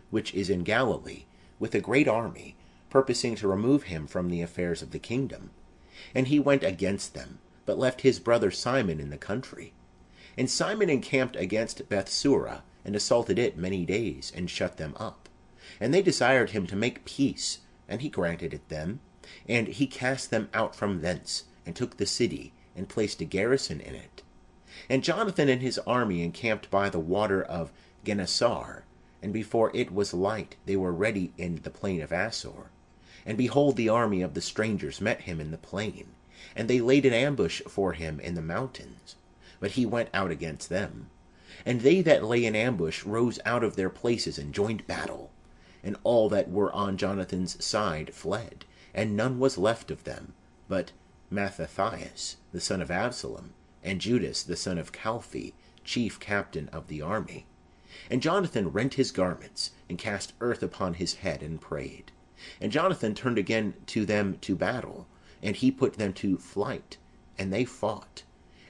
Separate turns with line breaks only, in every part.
which is in Galilee, with a great army, purposing to remove him from the affairs of the kingdom. And he went against them, but left his brother Simon in the country. And Simon encamped against Bethsura, and assaulted it many days, and shut them up. And they desired him to make peace, and he granted it them. And he cast them out from thence, and took the city, and placed a garrison in it. And Jonathan and his army encamped by the water of Gennesar, and before it was light they were ready in the plain of Asor. And behold, the army of the strangers met him in the plain, and they laid an ambush for him in the mountains. But he went out against them. And they that lay in ambush rose out of their places and joined battle. And all that were on Jonathan's side fled, and none was left of them, but Mattathias, the son of Absalom, and Judas, the son of Calphi, chief captain of the army. And Jonathan rent his garments, and cast earth upon his head, and prayed. And Jonathan turned again to them to battle, and he put them to flight, and they fought.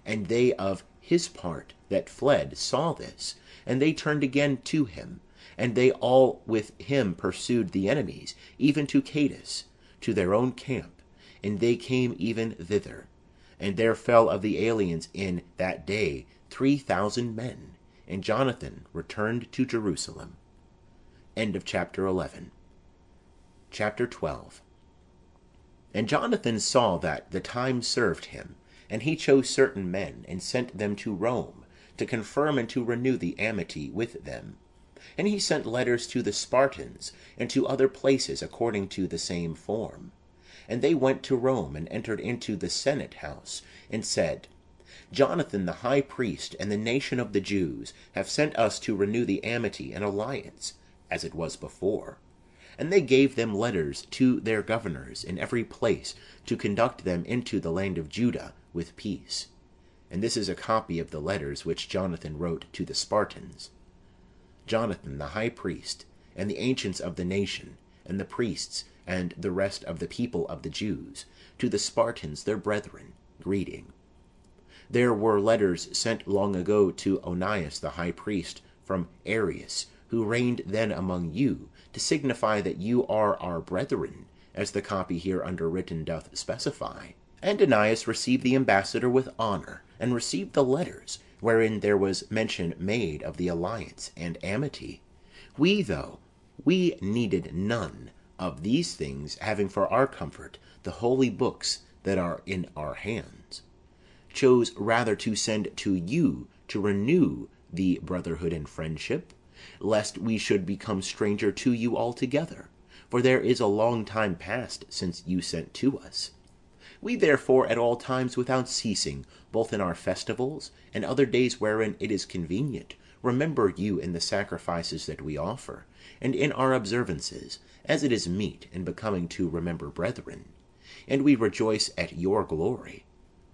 And they of his part that fled saw this, and they turned again to him, and they all with him pursued the enemies, even to Cades, to their own camp, and they came even thither. And there fell of the aliens in that day 3,000 men, and Jonathan returned to Jerusalem. End of chapter 11. Chapter 12. And Jonathan saw that the time served him, and he chose certain men, and sent them to Rome, to confirm and to renew the amity with them. And he sent letters to the Spartans, and to other places according to the same form. And they went to Rome, and entered into the Senate house, and said, Jonathan the high priest, and the nation of the Jews, have sent us to renew the amity and alliance, as it was before. And they gave them letters to their governors in every place, to conduct them into the land of Judah with peace. And this is a copy of the letters which Jonathan wrote to the Spartans. Jonathan the high priest, and the ancients of the nation, and the priests, and the rest of the people of the Jews, to the Spartans their brethren, greeting. There were letters sent long ago to Onias the high priest from Arius, who reigned then among you, to signify that you are our brethren, as the copy here underwritten doth specify. And Onias received the ambassador with honor, and received the letters, wherein there was mention made of the alliance and amity. We, though we needed none of these things, having for our comfort the holy books that are in our hands, chose rather to send to you to renew the brotherhood and friendship, lest we should become stranger to you altogether, for there is a long time past since you sent to us. We therefore at all times without ceasing, both in our festivals and other days wherein it is convenient, remember you in the sacrifices that we offer, and in our observances, as it is meet and becoming to remember brethren. And we rejoice at your glory.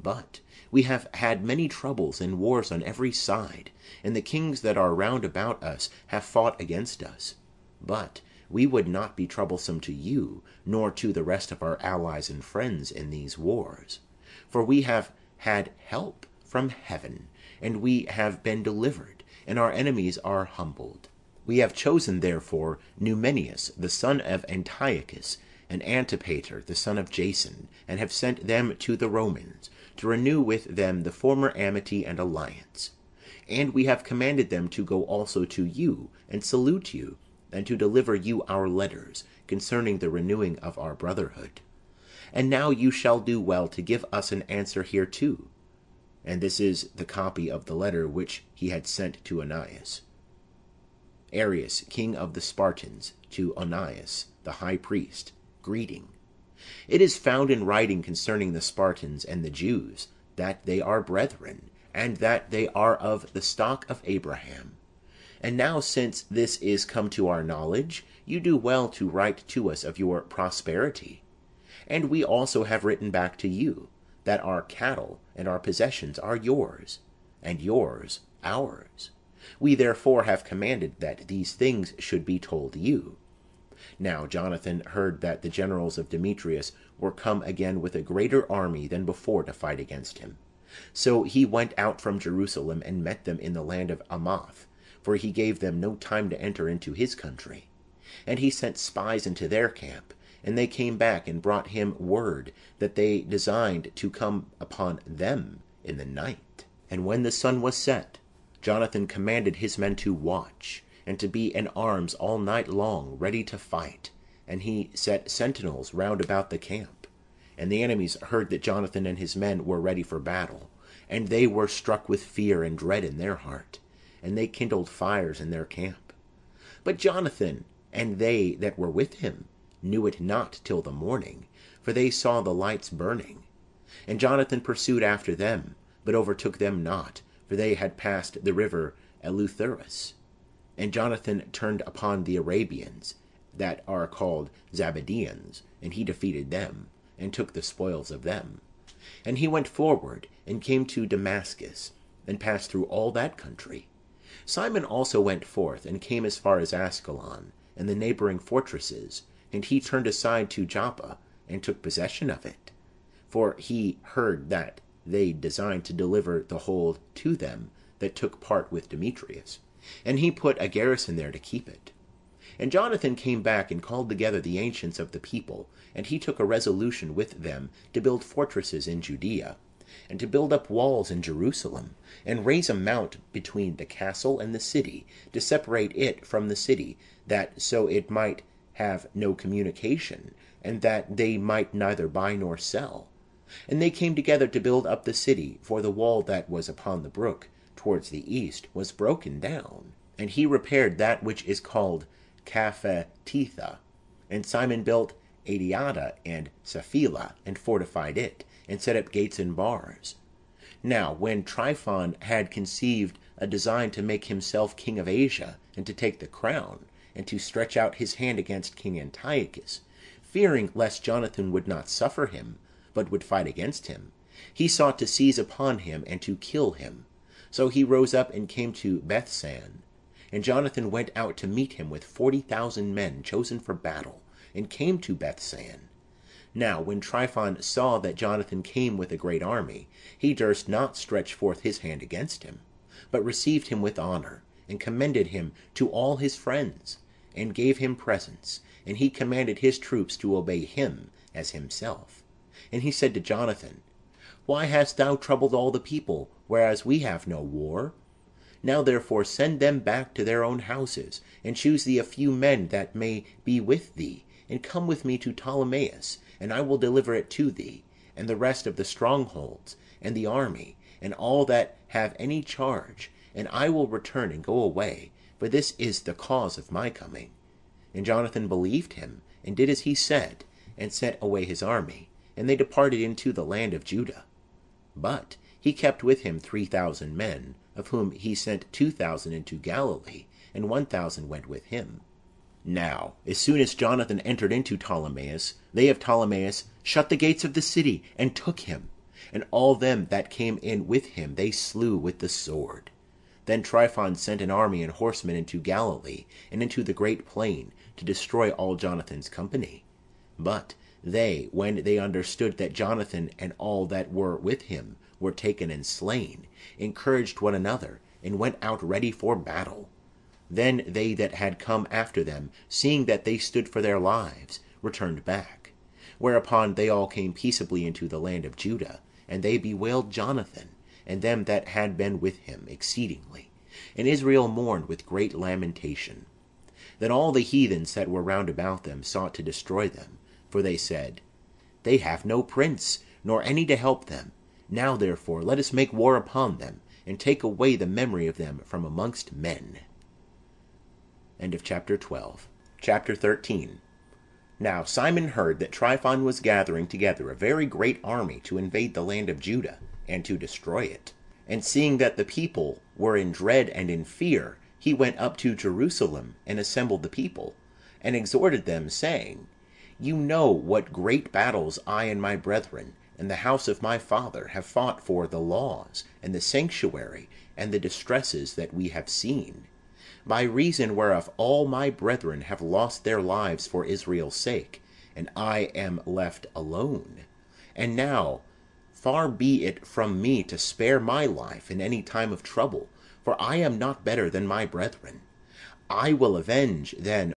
But we have had many troubles and wars on every side, and the kings that are round about us have fought against us. But we would not be troublesome to you, nor to the rest of our allies and friends in these wars. For we have had help from heaven, and we have been delivered, and our enemies are humbled. We have chosen therefore Numenius, the son of Antiochus, and Antipater, the son of Jason, and have sent them to the Romans, to renew with them the former amity and alliance. And we have commanded them to go also to you, and salute you, and to deliver you our letters concerning the renewing of our brotherhood. And now you shall do well to give us an answer hereto. And this is the copy of the letter which he had sent to Onias. Arius, king of the Spartans, to Onias, the high priest, greeting. It is found in writing concerning the Spartans and the Jews, that they are brethren, and that they are of the stock of Abraham. And now since this is come to our knowledge, you do well to write to us of your prosperity. And we also have written back to you, that our cattle and our possessions are yours, and yours ours. We therefore have commanded that these things should be told you. Now Jonathan heard that the generals of Demetrius were come again with a greater army than before to fight against him. So he went out from Jerusalem and met them in the land of Amath, for he gave them no time to enter into his country. And he sent spies into their camp, and they came back and brought him word that they designed to come upon them in the night. And when the sun was set, Jonathan commanded his men to watch, and to be in arms all night long, ready to fight. And he set sentinels round about the camp. And the enemies heard that Jonathan and his men were ready for battle, and they were struck with fear and dread in their heart, and they kindled fires in their camp. But Jonathan and they that were with him knew it not till the morning, for they saw the lights burning. And Jonathan pursued after them, but overtook them not, for they had passed the river Eleutherus. And Jonathan turned upon the Arabians, that are called Zabadeans, and he defeated them, and took the spoils of them. And he went forward, and came to Damascus, and passed through all that country. Simon also went forth, and came as far as Ascalon, and the neighbouring fortresses, and he turned aside to Joppa, and took possession of it. For he heard that they designed to deliver the hold to them that took part with Demetrius, and he put a garrison there to keep it. And Jonathan came back and called together the ancients of the people, and he took a resolution with them to build fortresses in Judea, and to build up walls in Jerusalem, and raise a mount between the castle and the city, to separate it from the city, that so it might have no communication, and that they might neither buy nor sell. And they came together to build up the city, for the wall that was upon the brook towards the east was broken down. And he repaired that which is called Caphetetha. And Simon built Adiada and Sapphila, and fortified it, and set up gates and bars. Now when Tryphon had conceived a design to make himself king of Asia, and to take the crown, and to stretch out his hand against King Antiochus, fearing lest Jonathan would not suffer him, but would fight against him, he sought to seize upon him and to kill him. So he rose up and came to Bethsan. And Jonathan went out to meet him with 40,000 men chosen for battle, and came to Bethsan. Now when Tryphon saw that Jonathan came with a great army, he durst not stretch forth his hand against him, but received him with honour, and commended him to all his friends, and gave him presents, and he commanded his troops to obey him as himself. And he said to Jonathan, Why hast thou troubled all the people, whereas we have no war? Now therefore send them back to their own houses, and choose thee a few men that may be with thee, and come with me to Ptolemais, and I will deliver it to thee, and the rest of the strongholds, and the army, and all that have any charge, and I will return and go away, for this is the cause of my coming. And Jonathan believed him, and did as he said, and sent away his army, and they departed into the land of Judah. But he kept with him 3,000 men, of whom he sent 2,000 into Galilee, and 1,000 went with him. Now, as soon as Jonathan entered into Ptolemais, they of Ptolemais shut the gates of the city, and took him, and all them that came in with him they slew with the sword. Then Tryphon sent an army and horsemen into Galilee, and into the great plain, to destroy all Jonathan's company. But they, when they understood that Jonathan and all that were with him were taken and slain, encouraged one another, and went out ready for battle. Then they that had come after them, seeing that they stood for their lives, returned back. Whereupon they all came peaceably into the land of Judah, and they bewailed Jonathan, and them that had been with him, exceedingly. And Israel mourned with great lamentation. Then all the heathens that were round about them sought to destroy them, for they said, They have no prince, nor any to help them. Now therefore let us make war upon them, and take away the memory of them from amongst men. End of chapter 12. Chapter 13. Now Simon heard that Tryphon was gathering together a very great army to invade the land of Judah, and to destroy it. And seeing that the people were in dread and in fear, he went up to Jerusalem, and assembled the people, and exhorted them, saying, You know what great battles I and my brethren, and the house of my father, have fought for the laws, and the sanctuary, and the distresses that we have seen, by reason whereof all my brethren have lost their lives for Israel's sake, and I am left alone. And now, far be it from me to spare my life in any time of trouble, for I am not better than my brethren. I will avenge then